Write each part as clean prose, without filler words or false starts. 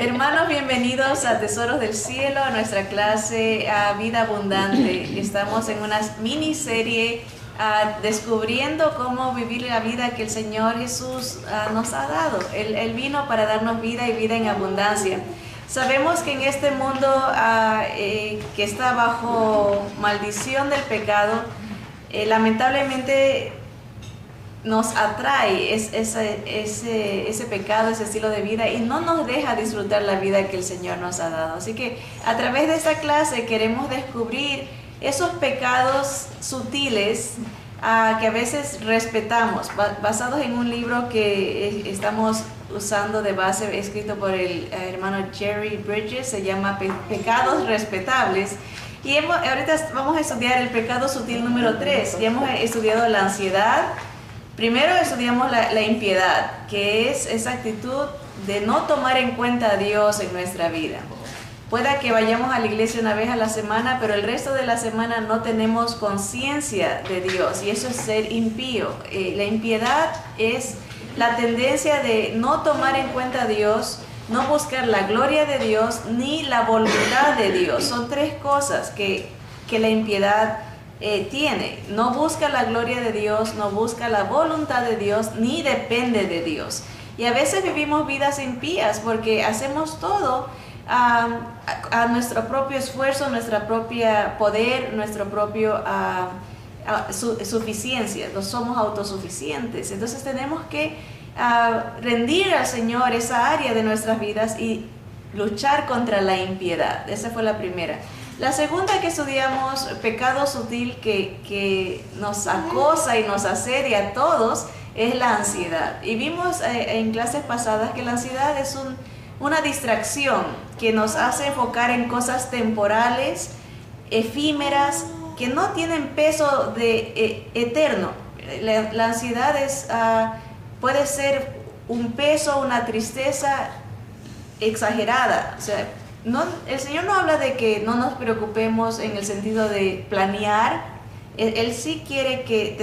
Hermanos, bienvenidos a Tesoros del Cielo, a nuestra clase a Vida Abundante. Estamos en una miniserie descubriendo cómo vivir la vida que el Señor Jesús nos ha dado. Él vino para darnos vida y vida en abundancia. Sabemos que en este mundo que está bajo maldición del pecado, lamentablemente nos atrae ese pecado, ese estilo de vida, y no nos deja disfrutar la vida que el Señor nos ha dado. Así que a través de esta clase queremos descubrir esos pecados sutiles que a veces respetamos, basados en un libro que estamos usando de base, escrito por el hermano Jerry Bridges. Se llama Pecados Respetables. Y ahorita vamos a estudiar el pecado sutil número 3. Ya hemos estudiado la ansiedad. Primero estudiamos la impiedad, que es esa actitud de no tomar en cuenta a Dios en nuestra vida. Pueda que vayamos a la iglesia una vez a la semana, pero el resto de la semana no tenemos conciencia de Dios, y eso es ser impío. La impiedad es la tendencia de no tomar en cuenta a Dios, no buscar la gloria de Dios ni la voluntad de Dios. Son tres cosas que la impiedad tiene. No busca la gloria de Dios, no busca la voluntad de Dios, ni depende de Dios. Y a veces vivimos vidas impías porque hacemos todo a nuestro propio esfuerzo, nuestra propia poder, nuestro propio suficiencia. No somos autosuficientes. Entonces tenemos que rendir al Señor esa área de nuestras vidas y luchar contra la impiedad. Esa fue la primera. La segunda que estudiamos, pecado sutil que nos acosa y nos asedia a todos, es la ansiedad. Y vimos en clases pasadas que la ansiedad es una distracción que nos hace enfocar en cosas temporales, efímeras, que no tienen peso eterno. La ansiedad puede ser un peso, una tristeza exagerada. O sea, el Señor no habla de que no nos preocupemos en el sentido de planear. Él sí quiere que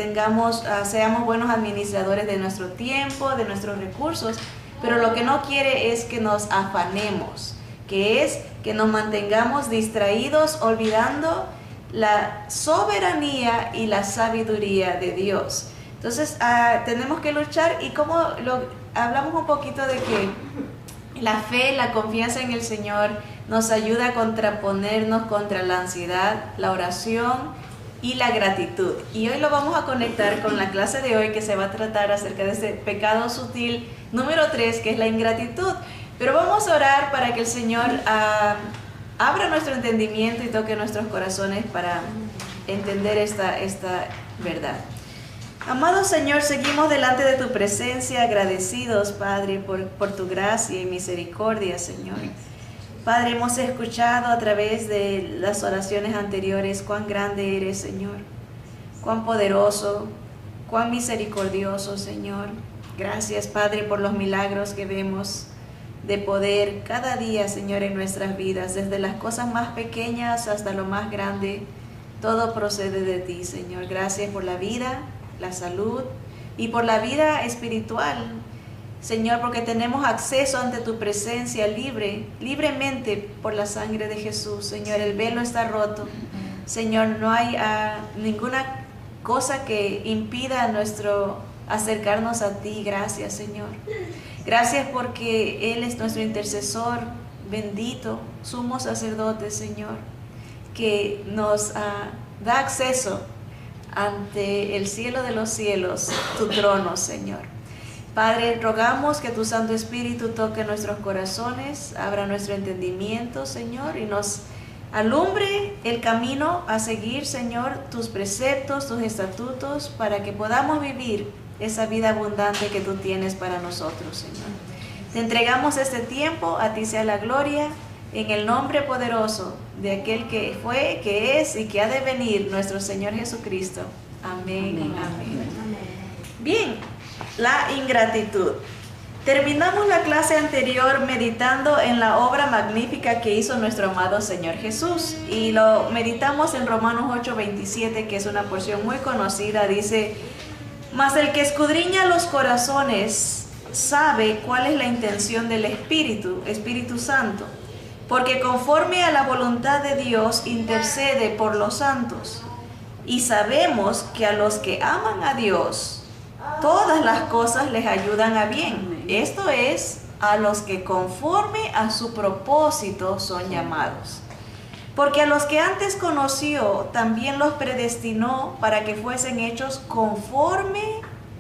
seamos buenos administradores de nuestro tiempo, de nuestros recursos, pero lo que no quiere es que nos afanemos, que es que nos mantengamos distraídos, olvidando la soberanía y la sabiduría de Dios. Entonces tenemos que luchar, y como hablamos un poquito de que la fe, la confianza en el Señor nos ayuda a contraponernos contra la ansiedad, la oración y la gratitud. Y hoy lo vamos a conectar con la clase de hoy, que se va a tratar acerca de este pecado sutil número 3, que es la ingratitud. Pero vamos a orar para que el Señor abra nuestro entendimiento y toque nuestros corazones para entender esta verdad. Amado Señor, seguimos delante de tu presencia, agradecidos, Padre, por tu gracia y misericordia, Señor. Padre, hemos escuchado a través de las oraciones anteriores cuán grande eres, Señor, cuán poderoso, cuán misericordioso, Señor. Gracias, Padre, por los milagros que vemos de poder cada día, Señor, en nuestras vidas, desde las cosas más pequeñas hasta lo más grande. Todo procede de ti, Señor. Gracias por la vida, la salud y por la vida espiritual, Señor, porque tenemos acceso ante tu presencia libremente por la sangre de Jesús. Señor, el velo está roto. Señor, no hay ninguna cosa que impida nuestro acercarnos a ti. Gracias, Señor. Gracias porque Él es nuestro intercesor bendito, sumo sacerdote, Señor, que nos da acceso ante el cielo de los cielos, tu trono, Señor. Padre, rogamos que tu Santo Espíritu toque nuestros corazones, abra nuestro entendimiento, Señor, y nos alumbre el camino a seguir, Señor, tus preceptos, tus estatutos, para que podamos vivir esa vida abundante que tú tienes para nosotros, Señor. Te entregamos este tiempo, a ti sea la gloria, en el nombre poderoso de aquel que fue, que es y que ha de venir, nuestro Señor Jesucristo. Amén. Amén. Bien, la ingratitud. Terminamos la clase anterior meditando en la obra magnífica que hizo nuestro amado Señor Jesús, y lo meditamos en Romanos 8:27, que es una porción muy conocida. Dice: mas el que escudriña los corazones sabe cuál es la intención del Espíritu Santo, porque conforme a la voluntad de Dios intercede por los santos. Y sabemos que a los que aman a Dios, todas las cosas les ayudan a bien. Esto es, a los que conforme a su propósito son llamados. Porque a los que antes conoció, también los predestinó para que fuesen hechos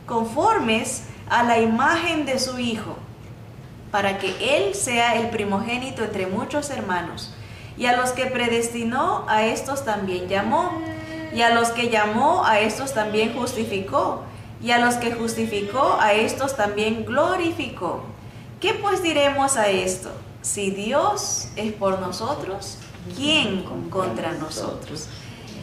conformes a la imagen de su Hijo, para que Él sea el primogénito entre muchos hermanos. Y a los que predestinó, a estos también llamó. Y a los que llamó, a estos también justificó. Y a los que justificó, a estos también glorificó. ¿Qué pues diremos a esto? Si Dios es por nosotros, ¿quién contra nosotros?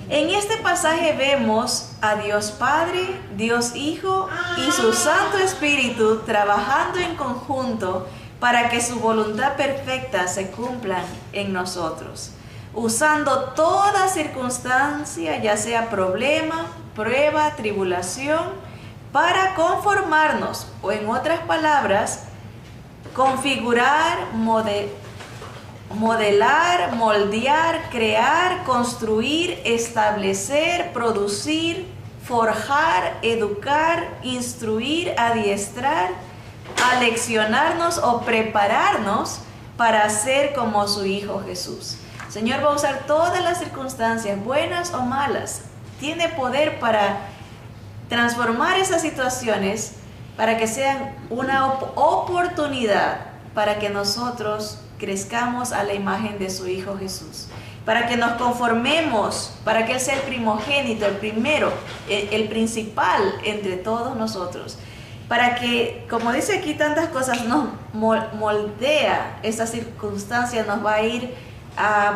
En este pasaje vemos a Dios Padre, Dios Hijo y su Santo Espíritu trabajando en conjunto para que su voluntad perfecta se cumpla en nosotros, usando toda circunstancia, ya sea problema, prueba, tribulación, para conformarnos, o en otras palabras, configurar, modelar, moldear, crear, construir, establecer, producir, forjar, educar, instruir, adiestrar, aleccionarnos o prepararnos para ser como su Hijo Jesús. El Señor va a usar todas las circunstancias, buenas o malas. Tiene poder para transformar esas situaciones para que sean una oportunidad para que nosotros crezcamos a la imagen de su Hijo Jesús, para que nos conformemos, para que Él sea el primogénito, el primero, el principal entre todos nosotros, para que, como dice aquí tantas cosas, nos moldea esta circunstancia, nos va a ir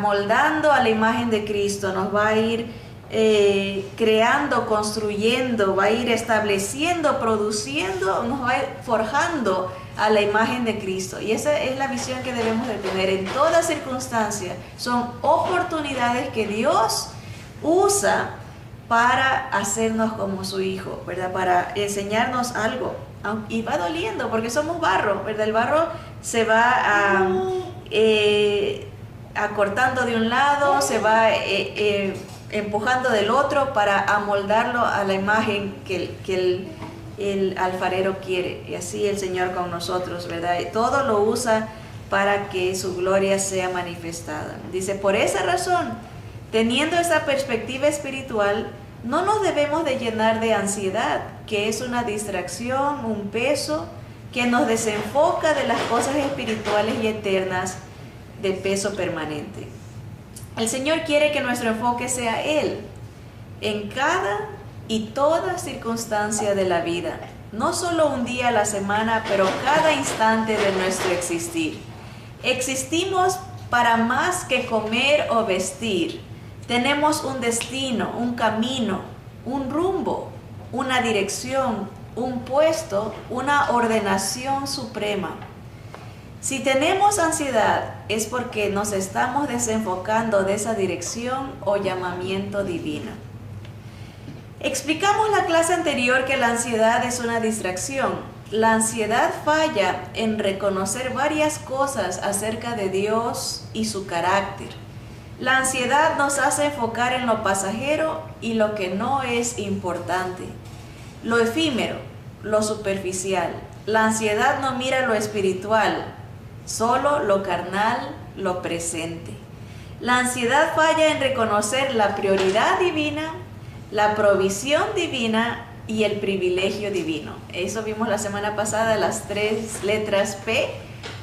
moldando a la imagen de Cristo, nos va a ir creando, construyendo, va a ir estableciendo, produciendo, nos va a ir forjando a la imagen de Cristo. Y esa es la visión que debemos de tener en toda circunstancia. Son oportunidades que Dios usa para hacernos como su Hijo, ¿verdad? Para enseñarnos algo. Y va doliendo porque somos barro, ¿verdad? El barro se va acortando de un lado, se va empujando del otro para amoldarlo a la imagen que el alfarero quiere. Y así el Señor con nosotros, ¿verdad? Y todo lo usa para que su gloria sea manifestada. Dice, por esa razón, teniendo esa perspectiva espiritual, no nos debemos de llenar de ansiedad, que es una distracción, un peso, que nos desenfoca de las cosas espirituales y eternas de peso permanente. El Señor quiere que nuestro enfoque sea Él, en cada y toda circunstancia de la vida, no solo un día a la semana, pero cada instante de nuestro existir. Existimos para más que comer o vestir. Tenemos un destino, un camino, un rumbo, una dirección, un puesto, una ordenación suprema. Si tenemos ansiedad es porque nos estamos desenfocando de esa dirección o llamamiento divino. Explicamos la clase anterior que la ansiedad es una distracción. La ansiedad falla en reconocer varias cosas acerca de Dios y su carácter. La ansiedad nos hace enfocar en lo pasajero y lo que no es importante, lo efímero, lo superficial. La ansiedad no mira lo espiritual, solo lo carnal, lo presente. La ansiedad falla en reconocer la prioridad divina, la provisión divina y el privilegio divino. Eso vimos la semana pasada, las 3 letras P,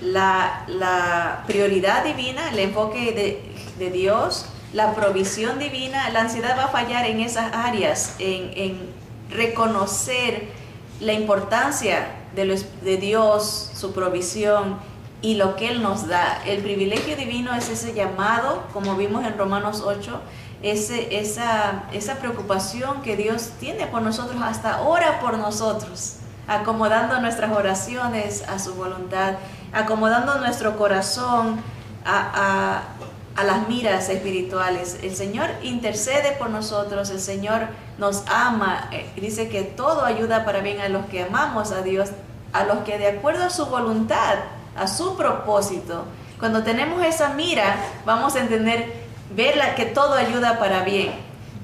la prioridad divina, el enfoque de Dios, la provisión divina. La ansiedad va a fallar en esas áreas, en reconocer la importancia de Dios, su provisión y lo que Él nos da. El privilegio divino es ese llamado, como vimos en Romanos 8, esa preocupación que Dios tiene por nosotros, hasta ora por nosotros, acomodando nuestras oraciones a su voluntad, acomodando nuestro corazón a las miras espirituales. El Señor intercede por nosotros, el Señor nos ama, dice que todo ayuda para bien a los que amamos a Dios, a los que de acuerdo a su voluntad, a su propósito, cuando tenemos esa mira, vamos a entender, que todo ayuda para bien.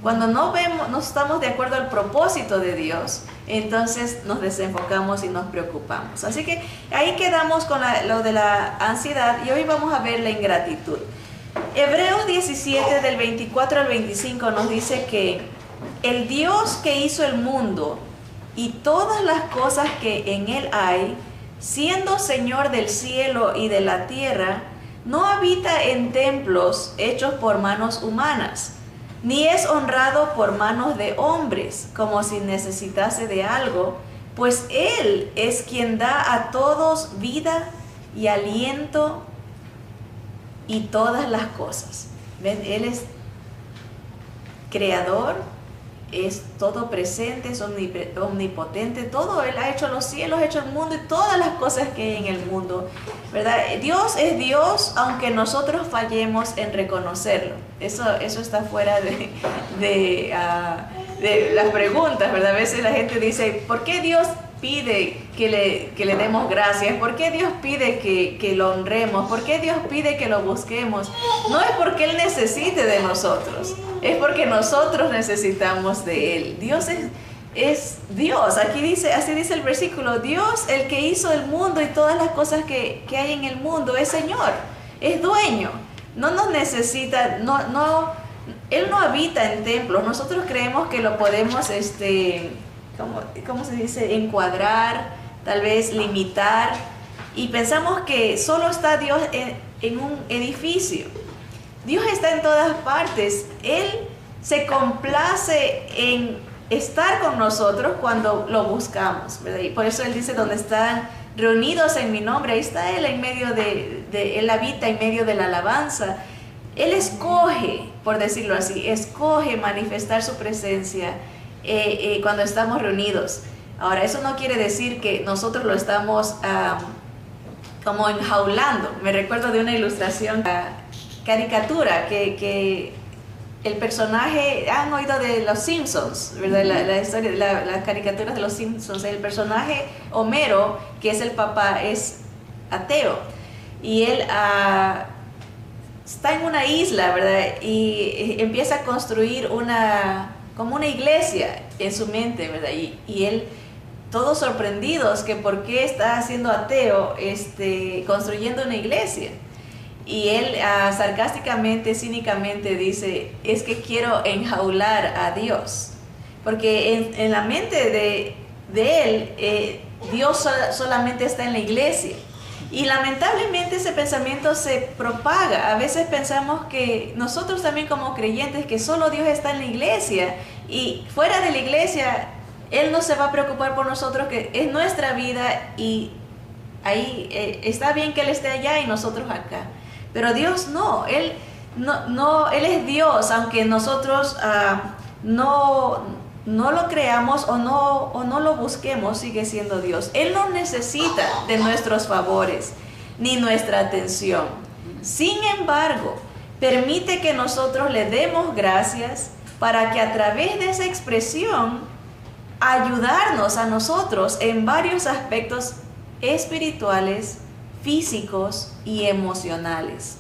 Cuando no estamos de acuerdo al propósito de Dios, entonces nos desenfocamos y nos preocupamos. Así que ahí quedamos con lo de la ansiedad, y hoy vamos a ver la ingratitud. Hebreos 17 del 24 al 25 nos dice que el Dios que hizo el mundo y todas las cosas que en él hay, siendo Señor del cielo y de la tierra, no habita en templos hechos por manos humanas, ni es honrado por manos de hombres, como si necesitase de algo, pues Él es quien da a todos vida y aliento y todas las cosas. ¿Ven? Él es creador, es todo presente, es omnipotente, todo. Él ha hecho los cielos, ha hecho el mundo y todas las cosas que hay en el mundo, ¿verdad? Dios es Dios, aunque nosotros fallemos en reconocerlo. Eso está fuera de las preguntas, ¿verdad? A veces la gente dice, ¿por qué Dios pide que le demos gracias? ¿Por qué Dios pide que lo honremos? ¿Por qué Dios pide que lo busquemos? No es porque Él necesite de nosotros, es porque nosotros necesitamos de Él. Dios es Dios. Aquí dice, así dice el versículo, Dios, el que hizo el mundo y todas las cosas que hay en el mundo, es Señor, es dueño, no nos necesita, Él no habita en templos. Nosotros creemos que lo podemos, ¿cómo se dice? Encuadrar, tal vez limitar, y pensamos que solo está Dios en un edificio. Dios está en todas partes. Él se complace en estar con nosotros cuando lo buscamos, ¿verdad? Y por eso Él dice, donde están reunidos en mi nombre, ahí está Él en medio Él habita en medio de la alabanza. Él escoge, por decirlo así, escoge manifestar su presencia cuando estamos reunidos. Ahora, eso no quiere decir que nosotros lo estamos como enjaulando. Me recuerdo de una ilustración, caricatura, que el personaje, han oído de los Simpsons, ¿verdad? La historia, las caricaturas de los Simpsons. El personaje Homero, que es el papá, es ateo, y él está en una isla, ¿verdad? Y empieza a construir como una iglesia en su mente, ¿verdad? Y él, todos sorprendidos que por qué está siendo ateo, construyendo una iglesia. Y él sarcásticamente, cínicamente dice, es que quiero enjaular a Dios, porque en la mente de él, Dios solamente está en la iglesia. Y lamentablemente ese pensamiento se propaga. A veces pensamos que nosotros también como creyentes, que solo Dios está en la iglesia, y fuera de la iglesia Él no se va a preocupar por nosotros, que es nuestra vida, y ahí está bien que Él esté allá y nosotros acá. Pero Dios no, Él es Dios, aunque nosotros no lo creamos o no lo busquemos, sigue siendo Dios. Él no necesita de nuestros favores ni nuestra atención. Sin embargo, permite que nosotros le demos gracias para que a través de esa expresión ayudarnos a nosotros en varios aspectos espirituales, físicos y emocionales.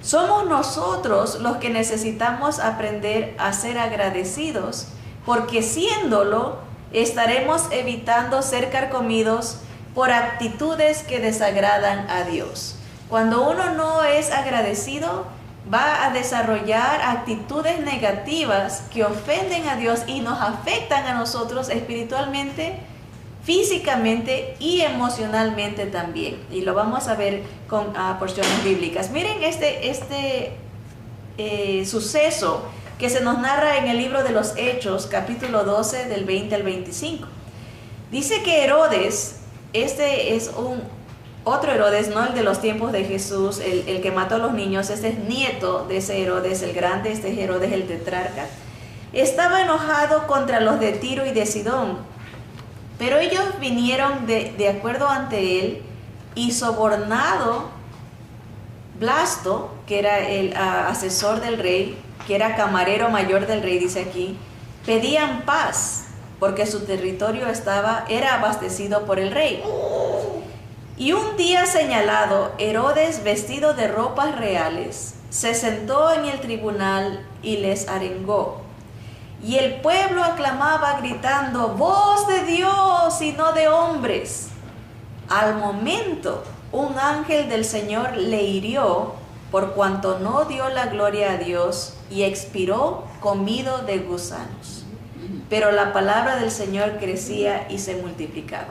Somos nosotros los que necesitamos aprender a ser agradecidos, porque siéndolo, estaremos evitando ser carcomidos por actitudes que desagradan a Dios. Cuando uno no es agradecido, va a desarrollar actitudes negativas que ofenden a Dios y nos afectan a nosotros espiritualmente, físicamente y emocionalmente también. Y lo vamos a ver con porciones bíblicas. Miren este suceso que se nos narra en el libro de los Hechos, capítulo 12, del 20 al 25. Dice que Herodes, este es otro Herodes, no el de los tiempos de Jesús, el que mató a los niños, este es nieto de ese Herodes el grande, este es Herodes el tetrarca, estaba enojado contra los de Tiro y de Sidón. Pero ellos vinieron de acuerdo ante él, y sobornado Blasto, que era el asesor del rey, que era camarero mayor del rey, dice aquí, pedían paz, porque su territorio era abastecido por el rey. Y un día señalado, Herodes, vestido de ropas reales, se sentó en el tribunal y les arengó. Y el pueblo aclamaba gritando, voz de Dios y no de hombres. Al momento, un ángel del Señor le hirió por cuanto no dio la gloria a Dios y expiró comido de gusanos. Pero la palabra del Señor crecía y se multiplicaba.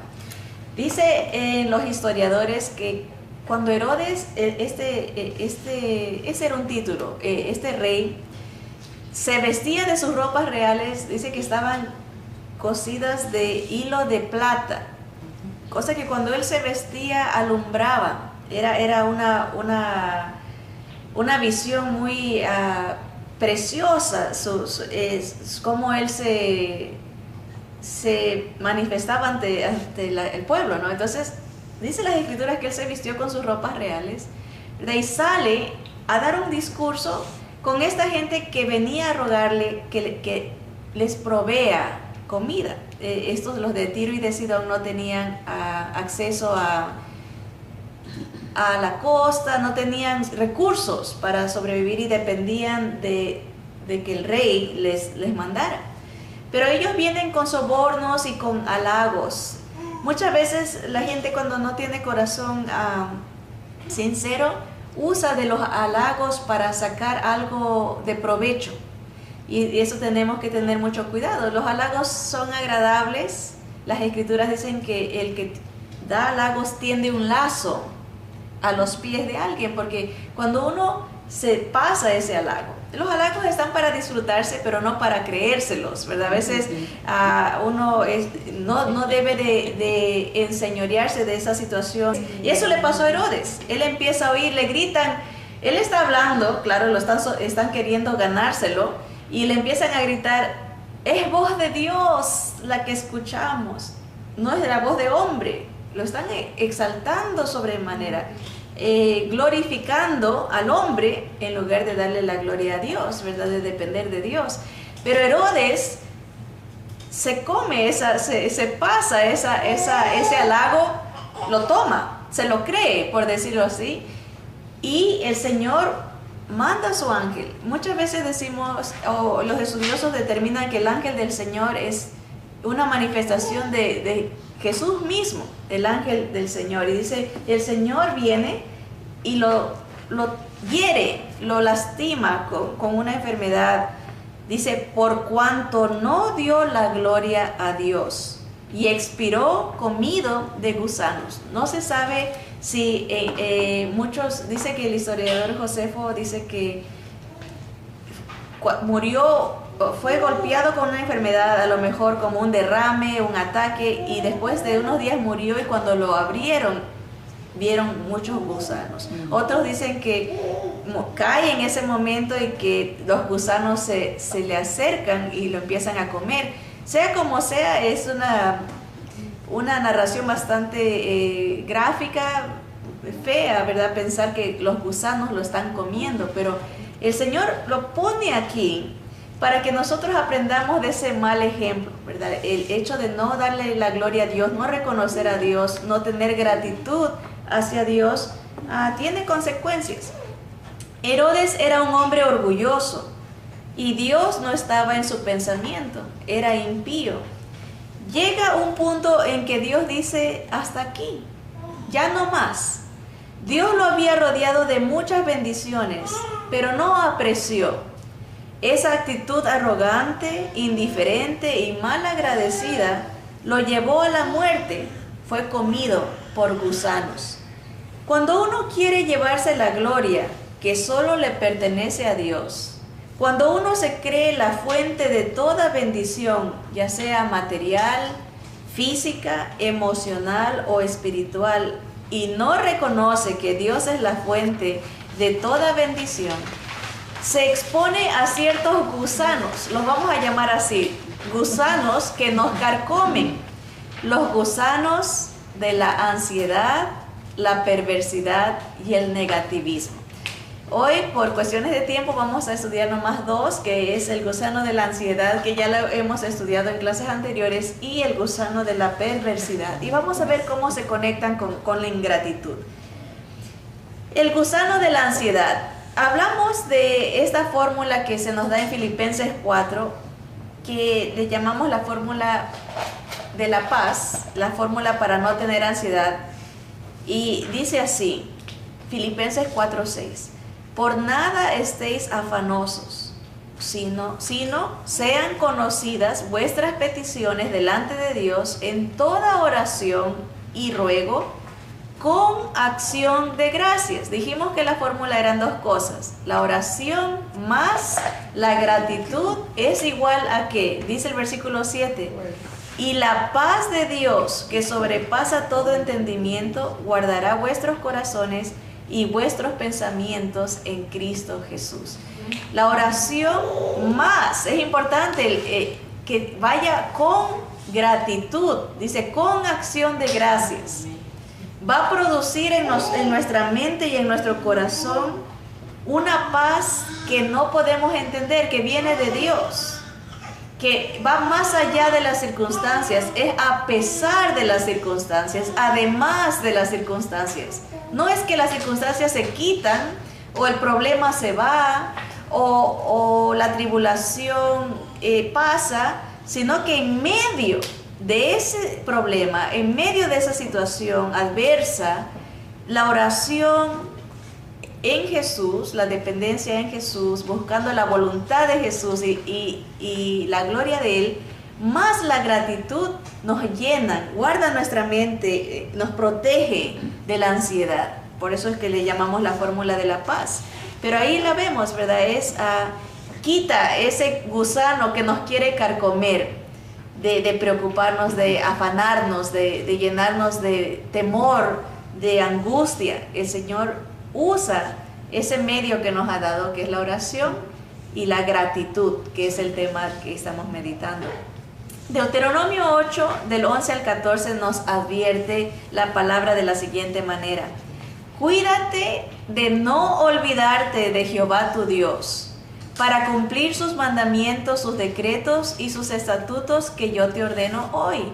Dice los historiadores que cuando Herodes, ese era un título, este rey, se vestía de sus ropas reales, dice que estaban cosidas de hilo de plata, cosa que cuando él se vestía alumbraba, era una visión muy preciosa, cómo él se manifestaba ante el pueblo, ¿no? Entonces, dice las escrituras que él se vistió con sus ropas reales, ¿verdad? Y sale a dar un discurso con esta gente que venía a rogarle que les provea comida. Estos, los de Tiro y de Sidón, no tenían acceso a la costa, no tenían recursos para sobrevivir y dependían de que el rey les mandara. Pero ellos vienen con sobornos y con halagos. Muchas veces la gente, cuando no tiene corazón sincero, usa de los halagos para sacar algo de provecho. Y eso tenemos que tener mucho cuidado. Los halagos son agradables. Las escrituras dicen que el que da halagos tiende un lazo a los pies de alguien, porque cuando uno se pasa ese halago, los halagos están para disfrutarse, pero no para creérselos, ¿verdad? A veces uno no debe de enseñorearse de esa situación. Y eso le pasó a Herodes. Él empieza a oír, le gritan, él está hablando, claro, están queriendo ganárselo, y le empiezan a gritar, es voz de Dios la que escuchamos, no es la voz de hombre. Lo están exaltando sobremanera, glorificando al hombre en lugar de darle la gloria a Dios, ¿verdad? De depender de Dios. Pero Herodes se come, se pasa ese halago, lo toma, se lo cree, por decirlo así, y el Señor manda a su ángel. Muchas veces decimos, o los estudiosos determinan que el ángel del Señor es una manifestación de Jesús mismo, el ángel del Señor. Y dice, el Señor viene y lo hiere, lo lastima con una enfermedad. Dice, por cuanto no dio la gloria a Dios y expiró comido de gusanos. No se sabe si muchos, dice que el historiador Josefo dice que murió, fue golpeado con una enfermedad, a lo mejor como un derrame, un ataque, y después de unos días murió, y cuando lo abrieron vieron muchos gusanos. Otros dicen que cae en ese momento y que los gusanos se le acercan y lo empiezan a comer. Sea como sea, es una narración bastante gráfica, fea, ¿verdad? Pensar que los gusanos lo están comiendo, pero el Señor lo pone aquí para que nosotros aprendamos de ese mal ejemplo, ¿verdad? El hecho de no darle la gloria a Dios, no reconocer a Dios, no tener gratitud hacia Dios, tiene consecuencias. Herodes era un hombre orgulloso y Dios no estaba en su pensamiento, era impío. Llega un punto en que Dios dice, hasta aquí, ya no más. Dios lo había rodeado de muchas bendiciones, pero no apreció. Esa actitud arrogante, indiferente y mal agradecida lo llevó a la muerte. Fue comido por gusanos. Cuando uno quiere llevarse la gloria que solo le pertenece a Dios, cuando uno se cree la fuente de toda bendición, ya sea material, física, emocional o espiritual, y no reconoce que Dios es la fuente de toda bendición, se expone a ciertos gusanos, los vamos a llamar así, gusanos que nos carcomen, los gusanos de la ansiedad, la perversidad y el negativismo. Hoy, por cuestiones de tiempo, vamos a estudiar nomás dos, que es el gusano de la ansiedad, que ya lo hemos estudiado en clases anteriores, y el gusano de la perversidad. Y vamos a ver cómo se conectan con la ingratitud. El gusano de la ansiedad. Hablamos de esta fórmula que se nos da en Filipenses 4, que le llamamos la fórmula de la paz, la fórmula para no tener ansiedad. Y dice así, Filipenses 4:6. Por nada estéis afanosos, sino sean conocidas vuestras peticiones delante de Dios en toda oración y ruego con acción de gracias. Dijimos que la fórmula eran dos cosas. La oración más la gratitud es igual a ¿qué? Dice el versículo 7. Y la paz de Dios, que sobrepasa todo entendimiento, guardará vuestros corazones y vuestros pensamientos en Cristo Jesús. La oración más, es importante que vaya con gratitud, dice con acción de gracias. Va a producir en nuestra mente y en nuestro corazón una paz que no podemos entender, que viene de Dios, que va más allá de las circunstancias, es a pesar de las circunstancias, además de las circunstancias. No es que las circunstancias se quitan o el problema se va o la tribulación pasa, sino que en medio de ese problema, en medio de esa situación adversa, la oración en Jesús, la dependencia en Jesús, buscando la voluntad de Jesús y la gloria de Él, más la gratitud nos llena, guarda nuestra mente, nos protege de la ansiedad. Por eso es que le llamamos la fórmula de la paz. Pero ahí la vemos, ¿verdad? Quita ese gusano que nos quiere carcomer, de preocuparnos, de afanarnos, de llenarnos de temor, de angustia. El Señor usa ese medio que nos ha dado, que es la oración, y la gratitud, que es el tema que estamos meditando. Deuteronomio 8, del 11 al 14, nos advierte la palabra de la siguiente manera: cuídate de no olvidarte de Jehová tu Dios, para cumplir sus mandamientos, sus decretos y sus estatutos que yo te ordeno hoy.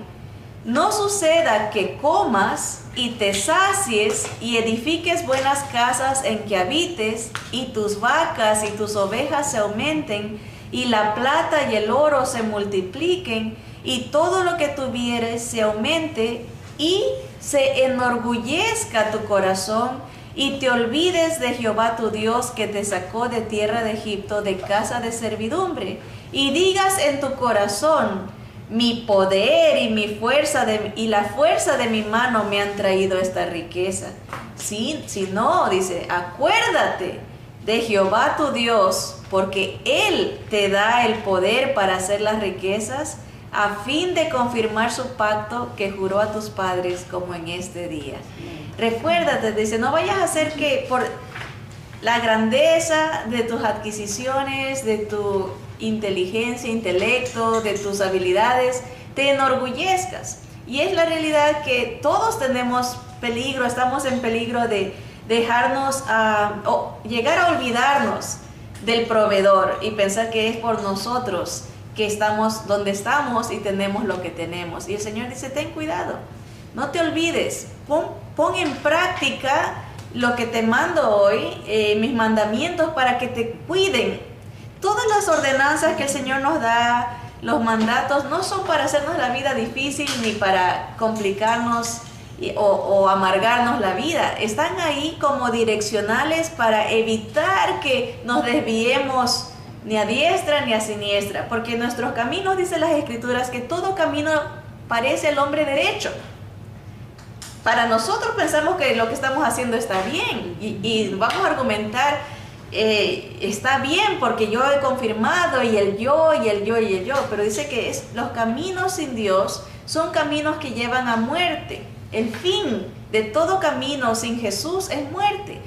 No suceda que comas y te sacies y edifiques buenas casas en que habites, y tus vacas y tus ovejas se aumenten, y la plata y el oro se multipliquen, y todo lo que tuvieres se aumente, y se enorgullezca tu corazón, y te olvides de Jehová tu Dios, que te sacó de tierra de Egipto, de casa de servidumbre, y digas en tu corazón: mi poder y mi fuerza y la fuerza de mi mano me han traído esta riqueza. Si no, dice, acuérdate de Jehová tu Dios, porque Él te da el poder para hacer las riquezas, a fin de confirmar su pacto que juró a tus padres, como en este día. Recuérdate, dice, no vayas a hacer que por la grandeza de tus adquisiciones, de tu inteligencia, intelecto, de tus habilidades, te enorgullezcas. Y es la realidad que todos tenemos peligro, estamos en peligro de dejarnos o llegar a olvidarnos del proveedor y pensar que es por nosotros que estamos donde estamos y tenemos lo que tenemos. Y el Señor dice: ten cuidado, no te olvides, pon en práctica lo que te mando hoy, mis mandamientos, para que te cuiden. Todas las ordenanzas que el Señor nos da, los mandatos, no son para hacernos la vida difícil ni para complicarnos o amargarnos la vida. Están ahí como direccionales para evitar que nos desviemos ni a diestra ni a siniestra, porque nuestros caminos, dicen las Escrituras, que todo camino parece el hombre derecho. Para nosotros pensamos que lo que estamos haciendo está bien y vamos a argumentar: está bien porque yo he confirmado, y el yo, y el yo, y el yo. Pero dice que los caminos sin Dios son caminos que llevan a muerte. El fin de todo camino sin Jesús es muerte.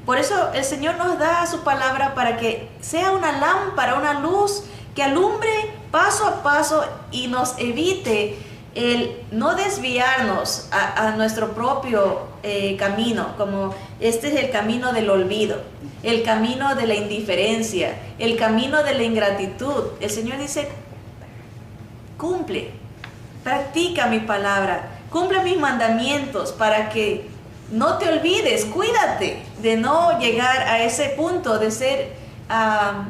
Por eso el Señor nos da su palabra para que sea una lámpara, una luz que alumbre paso a paso y nos evite el no desviarnos a nuestro propio camino, como este es el camino del olvido, el camino de la indiferencia, el camino de la ingratitud. El Señor dice, cumple, practica mi palabra, cumple mis mandamientos para que no te olvides, cuídate de no llegar a ese punto de ser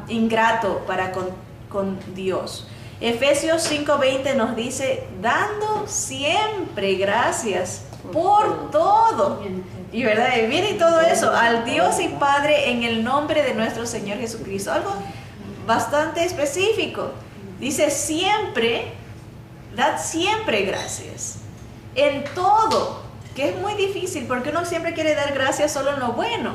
ingrato para con Dios. Efesios 5:20 nos dice, dando siempre gracias por todo. Y verdad, viene todo eso, al Dios y Padre en el nombre de nuestro Señor Jesucristo. Algo bastante específico. Dice siempre, dad siempre gracias. En todo, que es muy difícil, porque uno siempre quiere dar gracias solo en lo bueno,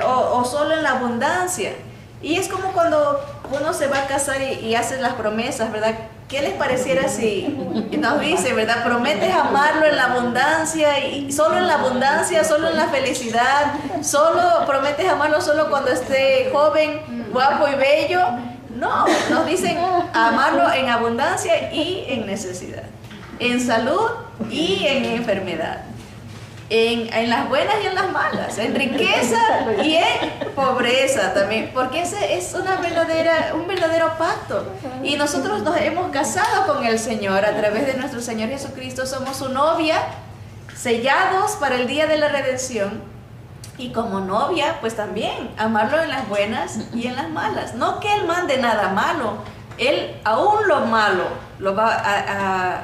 o solo en la abundancia. Y es como cuando uno se va a casar y hace las promesas, ¿verdad? ¿Qué les pareciera si nos dice, ¿verdad? Prometes amarlo en la abundancia, y solo en la abundancia, solo en la felicidad, solo prometes amarlo solo cuando esté joven, guapo y bello. No, nos dicen amarlo en abundancia y en necesidad, en salud y en enfermedad, en las buenas y en las malas, en riqueza y en pobreza también, porque ese es un verdadero pacto. Y nosotros nos hemos casado con el Señor a través de nuestro Señor Jesucristo, somos su novia, sellados para el día de la redención. Y como novia, pues también amarlo en las buenas y en las malas. No que Él mande nada malo, Él aún lo malo lo va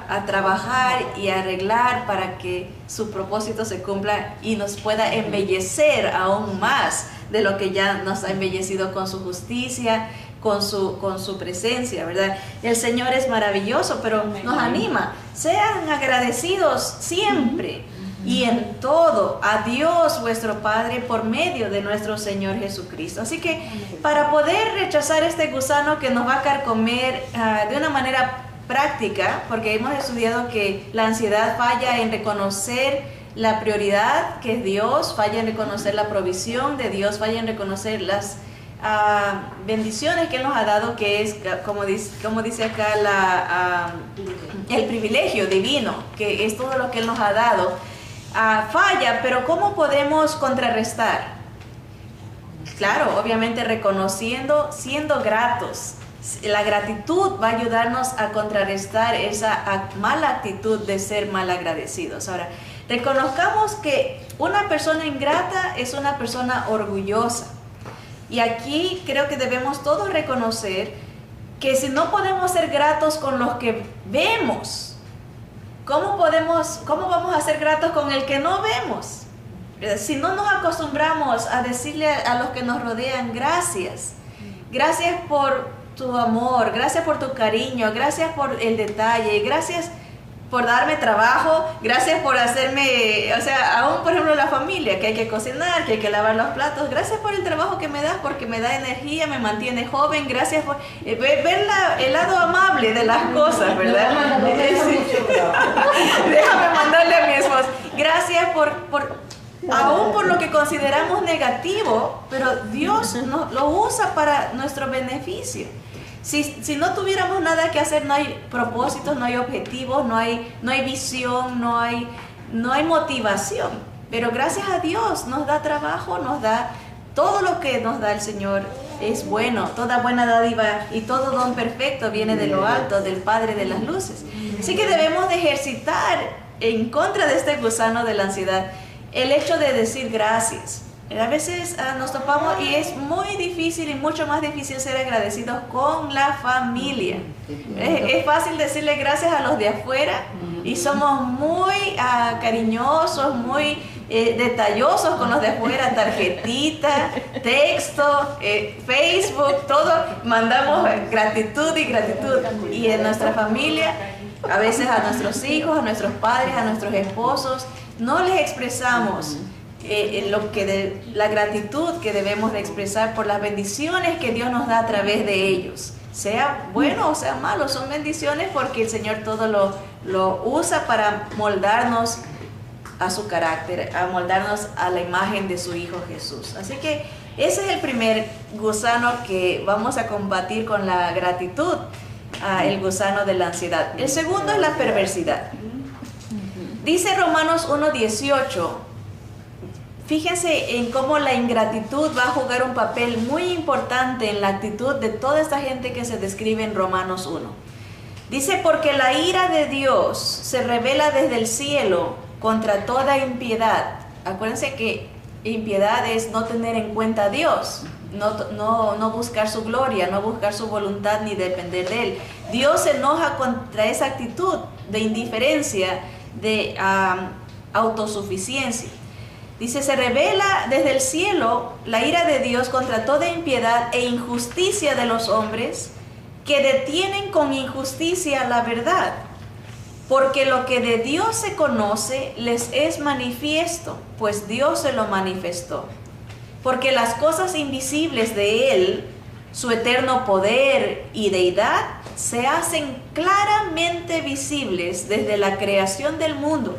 a trabajar y a arreglar para que su propósito se cumpla y nos pueda embellecer aún más de lo que ya nos ha embellecido con su justicia, con su presencia, ¿verdad? El Señor es maravilloso, pero nos anima. Sean agradecidos siempre y en todo a Dios vuestro Padre por medio de nuestro Señor Jesucristo. Así que para poder rechazar este gusano que nos va a carcomer de una manera práctica, porque hemos estudiado que la ansiedad falla en reconocer la prioridad que es Dios, falla en reconocer la provisión de Dios, falla en reconocer las bendiciones que Él nos ha dado, que es, como dice acá, el privilegio divino, que es todo lo que Él nos ha dado. Falla, pero ¿cómo podemos contrarrestar? Claro, obviamente reconociendo, siendo gratos. La gratitud va a ayudarnos a contrarrestar esa mala actitud de ser mal agradecidos. Ahora, reconozcamos que una persona ingrata es una persona orgullosa. Y aquí creo que debemos todos reconocer que si no podemos ser gratos con los que vemos, ¿cómo vamos a ser gratos con el que no vemos? Si no nos acostumbramos a decirle a los que nos rodean, gracias por tu amor, gracias por tu cariño, gracias por el detalle, gracias por darme trabajo, gracias por hacerme, o sea, aún por ejemplo la familia, que hay que cocinar, que hay que lavar los platos, gracias por el trabajo que me das, porque me da energía, me mantiene joven, gracias por ver el lado amable de las cosas, ¿verdad? Déjame mandarle a mi esposo, gracias aún por lo que consideramos negativo, pero Dios lo usa para nuestro beneficio. Si no tuviéramos nada que hacer, no hay propósitos, no hay objetivos, no hay visión, no hay motivación. Pero gracias a Dios nos da trabajo, nos da todo lo que nos da el Señor. Es bueno, toda buena dádiva y todo don perfecto viene de lo alto, del Padre de las luces. Así que debemos de ejercitar en contra de este gusano de la ansiedad el hecho de decir gracias. A veces nos topamos y es muy difícil y mucho más difícil ser agradecidos con la familia. Es fácil decirle gracias a los de afuera y somos muy cariñosos, muy detallosos con los de afuera, tarjetita, texto, Facebook, todo, mandamos gratitud y gratitud. Y en nuestra familia, a veces a nuestros hijos, a nuestros padres, a nuestros esposos, no les expresamos la gratitud que debemos de expresar por las bendiciones que Dios nos da a través de ellos. Sea bueno o sea malo, son bendiciones porque el Señor todo lo usa para moldarnos a su carácter, a moldarnos a la imagen de su Hijo Jesús. Así que ese es el primer gusano que vamos a combatir con la gratitud. el gusano de la ansiedad. El segundo es la perversidad. Dice Romanos 1:18, fíjense en cómo la ingratitud va a jugar un papel muy importante en la actitud de toda esta gente que se describe en Romanos 1. Dice, porque la ira de Dios se revela desde el cielo contra toda impiedad. Acuérdense que impiedad es no tener en cuenta a Dios, no buscar su gloria, no buscar su voluntad ni depender de Él. Dios se enoja contra esa actitud de indiferencia, de autosuficiencia. Dice, se revela desde el cielo la ira de Dios contra toda impiedad e injusticia de los hombres que detienen con injusticia la verdad. Porque lo que de Dios se conoce les es manifiesto, pues Dios se lo manifestó. Porque las cosas invisibles de Él, su eterno poder y deidad, se hacen claramente visibles desde la creación del mundo,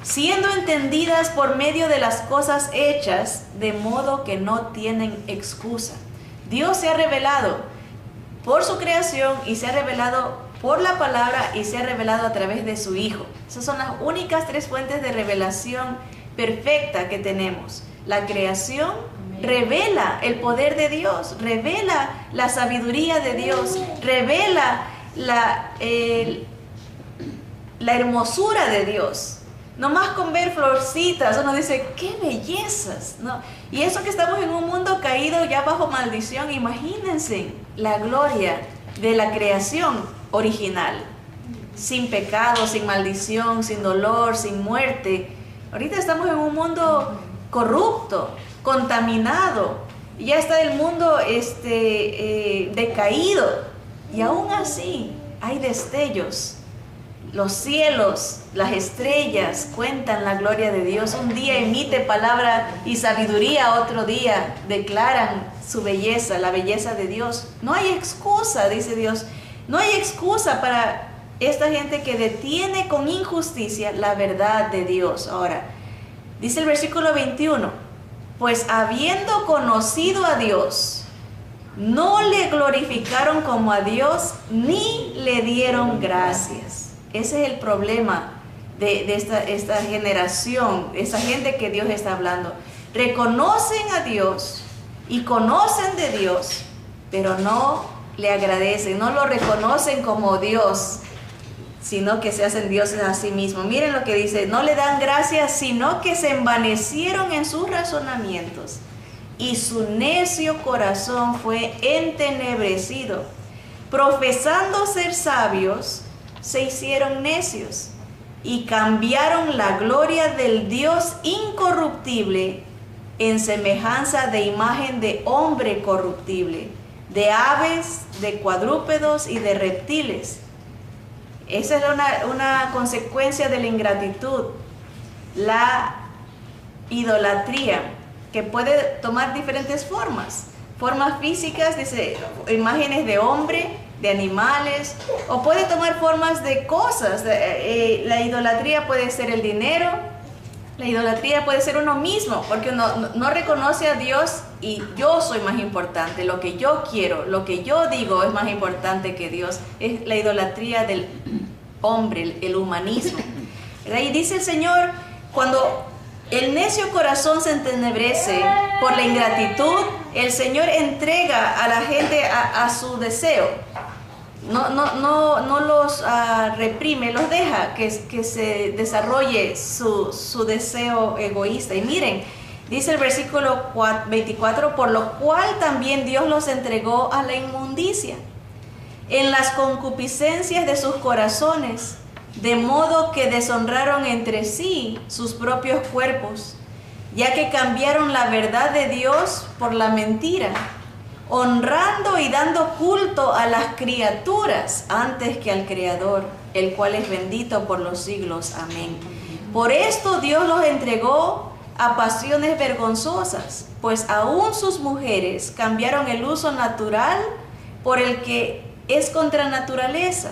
siendo entendidas por medio de las cosas hechas, de modo que no tienen excusa. Dios se ha revelado por su creación y se ha revelado por la palabra y se ha revelado a través de su Hijo. Esas son las únicas tres fuentes de revelación perfecta que tenemos. La creación revela el poder de Dios, revela la sabiduría de Dios, revela la hermosura de Dios. No más con ver florcitas, uno dice, ¡qué bellezas! ¿No? Y eso que estamos en un mundo caído ya bajo maldición, imagínense la gloria de la creación original, sin pecado, sin maldición, sin dolor, sin muerte. Ahorita estamos en un mundo corrupto, contaminado, ya está el mundo decaído, y aún así hay destellos. Los cielos, las estrellas cuentan la gloria de Dios. Un día emite palabra y sabiduría, otro día declaran su belleza, la belleza de Dios. No hay excusa, dice Dios, no hay excusa para esta gente que detiene con injusticia la verdad de Dios. Ahora, dice el versículo 21, pues habiendo conocido a Dios, no le glorificaron como a Dios, ni le dieron gracias. Ese es el problema de esta generación, esa gente que Dios está hablando. Reconocen a Dios y conocen de Dios, pero no le agradecen, no lo reconocen como Dios, sino que se hacen dioses a sí mismos. Miren lo que dice, no le dan gracias, sino que se envanecieron en sus razonamientos, y su necio corazón fue entenebrecido. Profesando ser sabios, se hicieron necios y cambiaron la gloria del Dios incorruptible en semejanza de imagen de hombre corruptible, de aves, de cuadrúpedos y de reptiles. Esa es una consecuencia de la ingratitud, la idolatría, que puede tomar diferentes formas físicas, dice, imágenes de hombre, de animales, o puede tomar formas de cosas. La idolatría puede ser el dinero, la idolatría puede ser uno mismo, porque uno no reconoce a Dios y yo soy más importante, lo que yo quiero, lo que yo digo es más importante que Dios. Es la idolatría del hombre, el humanismo. Y dice el Señor, cuando el necio corazón se entenebrece por la ingratitud, el Señor entrega a la gente a su deseo. No los reprime, los deja que se desarrolle su deseo egoísta. Y miren, dice el versículo 24, por lo cual también Dios los entregó a la inmundicia en las concupiscencias de sus corazones, de modo que deshonraron entre sí sus propios cuerpos, ya que cambiaron la verdad de Dios por la mentira, honrando y dando culto a las criaturas antes que al Creador, el cual es bendito por los siglos. Amén. Por esto Dios los entregó a pasiones vergonzosas, pues aún sus mujeres cambiaron el uso natural por el que es contra naturaleza.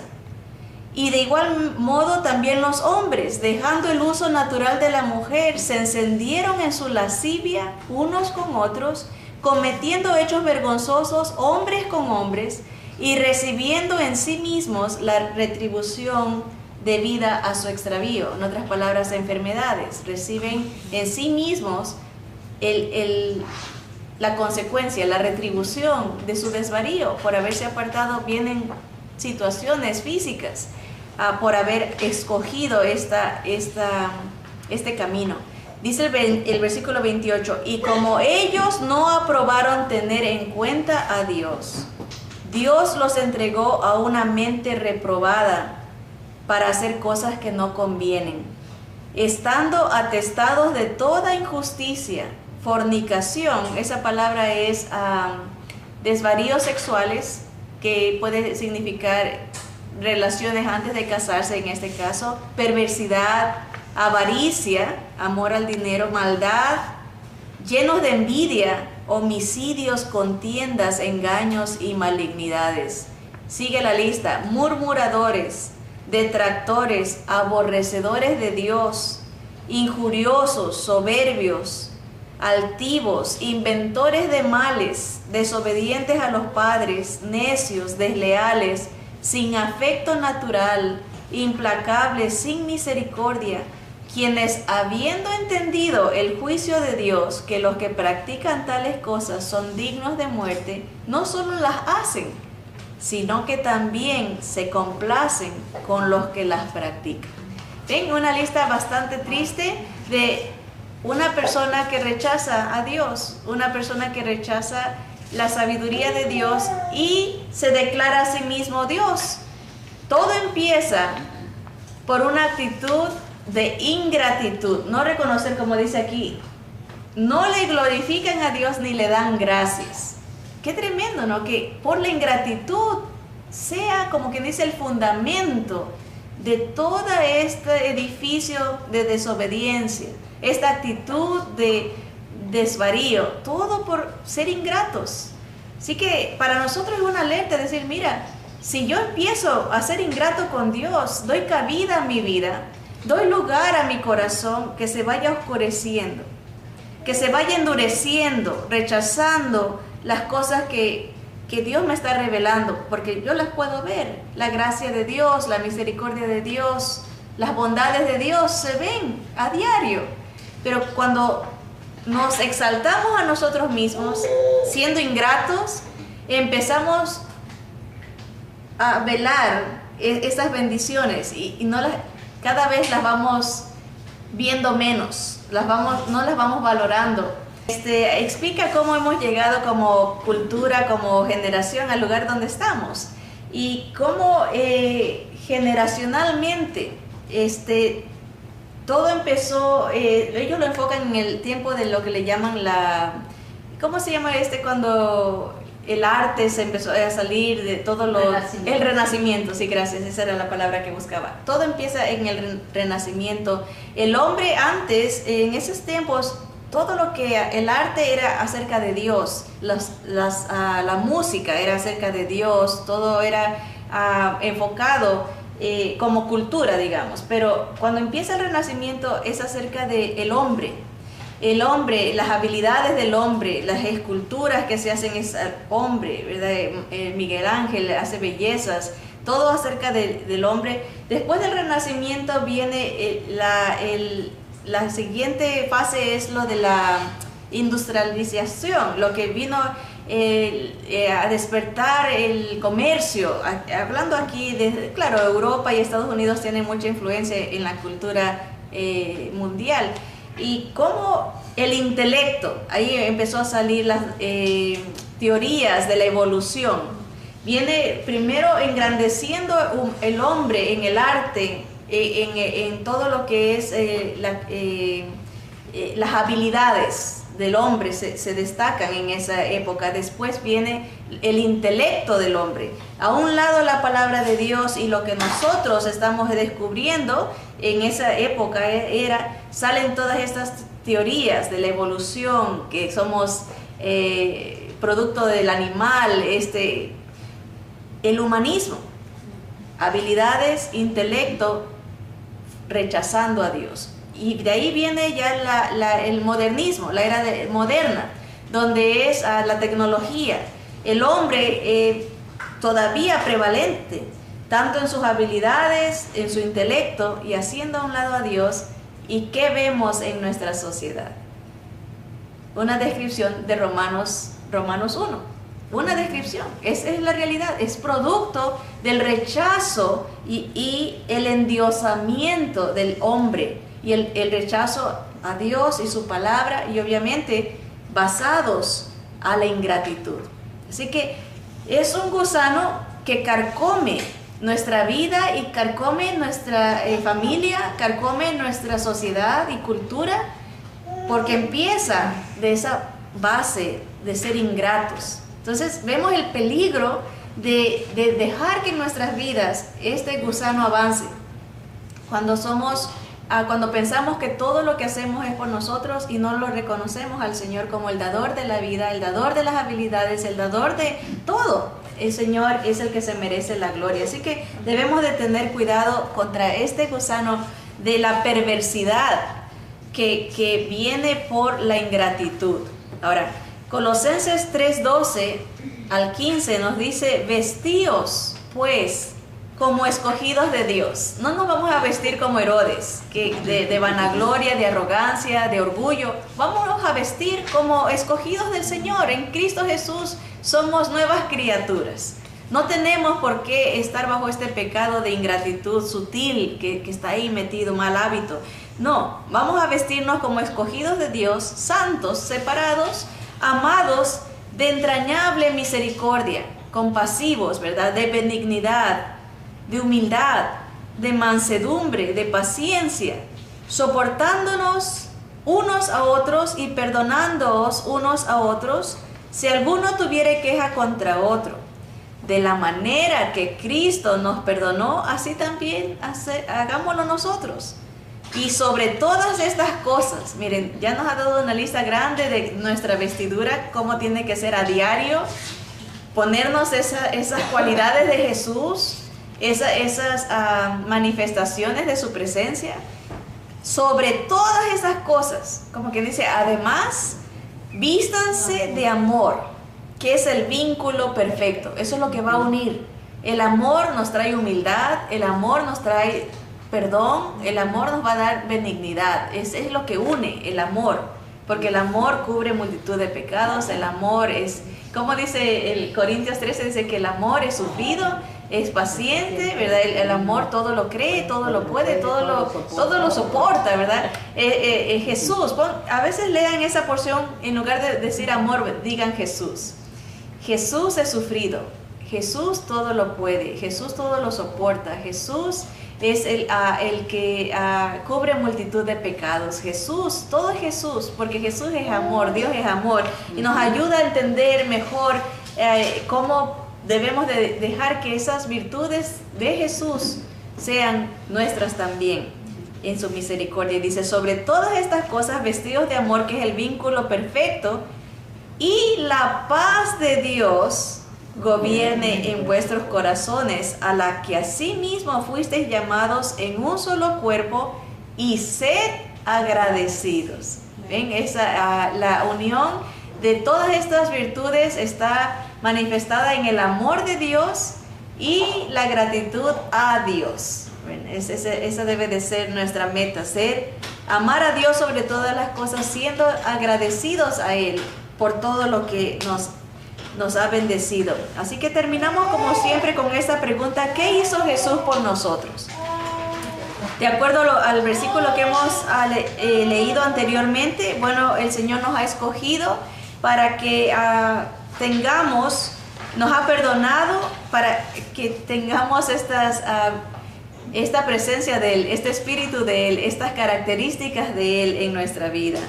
Y de igual modo también los hombres, dejando el uso natural de la mujer, se encendieron en su lascivia unos con otros, cometiendo hechos vergonzosos hombres con hombres, y recibiendo en sí mismos la retribución debida a su extravío. En otras palabras, enfermedades. Reciben en sí mismos la consecuencia, la retribución de su desvarío. Por haberse apartado vienen situaciones físicas, por haber escogido este camino. Dice el versículo 28, y como ellos no aprobaron tener en cuenta a Dios, Dios los entregó a una mente reprobada para hacer cosas que no convienen, estando atestados de toda injusticia, fornicación. Esa palabra es desvaríos sexuales, que puede significar relaciones antes de casarse en este caso, perversidad, avaricia, amor al dinero, maldad, llenos de envidia, homicidios, contiendas, engaños y malignidades. Sigue la lista: murmuradores, detractores, aborrecedores de Dios, injuriosos, soberbios, altivos, inventores de males, desobedientes a los padres, necios, desleales, sin afecto natural, implacables, sin misericordia, quienes, habiendo entendido el juicio de Dios, que los que practican tales cosas son dignos de muerte, no solo las hacen, sino que también se complacen con los que las practican. Ven, una lista bastante triste de una persona que rechaza a Dios, una persona que rechaza la sabiduría de Dios y se declara a sí mismo Dios. Todo empieza por una actitud de ingratitud, no reconocer, como dice aquí, no le glorifican a Dios ni le dan gracias. Qué tremendo, ¿no? Que por la ingratitud sea, como que dice, el fundamento de todo este edificio de desobediencia, esta actitud de desvarío, todo por ser ingratos. Así que para nosotros es una alerta decir, mira, si yo empiezo a ser ingrato con Dios, doy cabida a mi vida, doy lugar a mi corazón que se vaya oscureciendo, que se vaya endureciendo, rechazando las cosas que Dios me está revelando, porque yo las puedo ver. La gracia de Dios, la misericordia de Dios, las bondades de Dios se ven a diario. Pero cuando nos exaltamos a nosotros mismos, siendo ingratos, empezamos a velar esas bendiciones y cada vez las vamos viendo menos, no las vamos valorando. Explica cómo hemos llegado como cultura, como generación al lugar donde estamos y cómo generacionalmente todo empezó. Ellos lo enfocan en el tiempo de lo que le llaman ¿cómo se llama cuando el arte se empezó a salir de todo el renacimiento? Sí, gracias, esa era la palabra que buscaba. Todo empieza en el renacimiento. El hombre antes, en esos tiempos, todo lo que el arte era acerca de Dios, la música era acerca de Dios, todo era enfocado como cultura, digamos. Pero cuando empieza el Renacimiento es acerca del hombre. El hombre, las habilidades del hombre, las esculturas que se hacen es al hombre, ¿verdad? Miguel Ángel hace bellezas, todo acerca del hombre. Después del Renacimiento viene la siguiente fase, es lo de la industrialización, lo que vino a despertar el comercio. Hablando aquí claro, Europa y Estados Unidos tienen mucha influencia en la cultura mundial. Y cómo el intelecto, ahí empezó a salir las teorías de la evolución. Viene primero engrandeciendo el hombre en el arte, en todo lo que es las habilidades del hombre se destacan en esa época. Después viene el intelecto del hombre. A un lado la palabra de Dios y lo que nosotros estamos descubriendo en esa época salen todas estas teorías de la evolución, que somos producto del animal, el humanismo, habilidades, intelecto, rechazando a Dios. Y de ahí viene ya el modernismo, la era moderna, donde es la tecnología. El hombre todavía prevalente, tanto en sus habilidades, en su intelecto, y haciendo a un lado a Dios. ¿Y qué vemos en nuestra sociedad? Una descripción de Romanos 1. Una descripción, esa es la realidad, es producto del rechazo y el endiosamiento del hombre, y el rechazo a Dios y su palabra, y obviamente basados a la ingratitud. Así que es un gusano que carcome nuestra vida y carcome nuestra familia, carcome nuestra sociedad y cultura, porque empieza de esa base de ser ingratos. Entonces vemos el peligro de dejar que en nuestras vidas este gusano avance. Cuando pensamos que todo lo que hacemos es por nosotros y no lo reconocemos al Señor como el dador de la vida, el dador de las habilidades, el dador de todo. El Señor es el que se merece la gloria. Así que debemos de tener cuidado contra este gusano de la perversidad que viene por la ingratitud. Ahora, Colosenses 3:12 al 15 nos dice: vestíos pues como escogidos de Dios. No nos vamos a vestir como Herodes, de vanagloria, de arrogancia, de orgullo. Vámonos a vestir como escogidos del Señor. En Cristo Jesús somos nuevas criaturas. No tenemos por qué estar bajo este pecado de ingratitud sutil que está ahí metido, mal hábito. No, vamos a vestirnos como escogidos de Dios, santos, separados, amados, de entrañable misericordia, compasivos, ¿verdad? De benignidad, de humildad, de mansedumbre, de paciencia, soportándonos unos a otros y perdonándoos unos a otros, si alguno tuviere queja contra otro. De la manera que Cristo nos perdonó, así también hagámoslo nosotros. Y sobre todas estas cosas, miren, ya nos ha dado una lista grande de nuestra vestidura, cómo tiene que ser a diario, ponernos esas cualidades de Jesús, esas manifestaciones de su presencia. Sobre todas esas cosas, como que dice, además, vístanse de amor, que es el vínculo perfecto. Eso es lo que va a unir. El amor nos trae humildad, el amor nos trae perdón, el amor nos va a dar benignidad. Es lo que une, el amor, porque el amor cubre multitud de pecados. El amor es, como dice el Corintios 13, dice que el amor es sufrido, es paciente, ¿verdad? El amor todo lo cree, todo lo puede, todo lo soporta, ¿verdad? Jesús, a veces lean esa porción, en lugar de decir amor, digan Jesús. Jesús es sufrido, Jesús todo lo puede, Jesús todo lo soporta, Jesús es el que cubre multitud de pecados. Jesús, todo es Jesús, porque Jesús es amor, Dios es amor, y nos ayuda a entender mejor cómo debemos de dejar que esas virtudes de Jesús sean nuestras también en su misericordia. Dice, sobre todas estas cosas, vestidos de amor, que es el vínculo perfecto, y la paz de Dios gobierne en vuestros corazones, a la que asimismo fuisteis llamados en un solo cuerpo, y sed agradecidos. ¿Ven? La unión de todas estas virtudes está manifestada en el amor de Dios y la gratitud a Dios. Esa debe de ser nuestra meta, amar a Dios sobre todas las cosas, siendo agradecidos a Él por todo lo que nos ha bendecido. Así que terminamos como siempre con esta pregunta: ¿qué hizo Jesús por nosotros? De acuerdo al versículo que hemos leído anteriormente, bueno, el Señor nos ha escogido para que nos ha perdonado, para que tengamos esta presencia de Él, este espíritu de Él, estas características de Él en nuestra vida,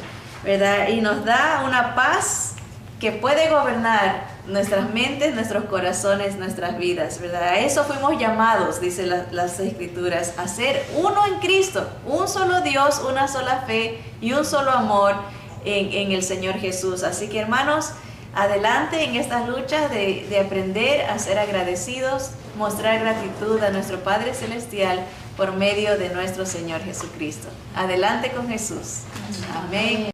¿verdad? Y nos da una paz que puede gobernar nuestras mentes, nuestros corazones, nuestras vidas, ¿verdad? A eso fuimos llamados, dice las Escrituras, a ser uno en Cristo, un solo Dios, una sola fe y un solo amor en el Señor Jesús. Así que, hermanos, adelante en estas luchas de aprender a ser agradecidos, mostrar gratitud a nuestro Padre Celestial por medio de nuestro Señor Jesucristo. Adelante con Jesús. Amén.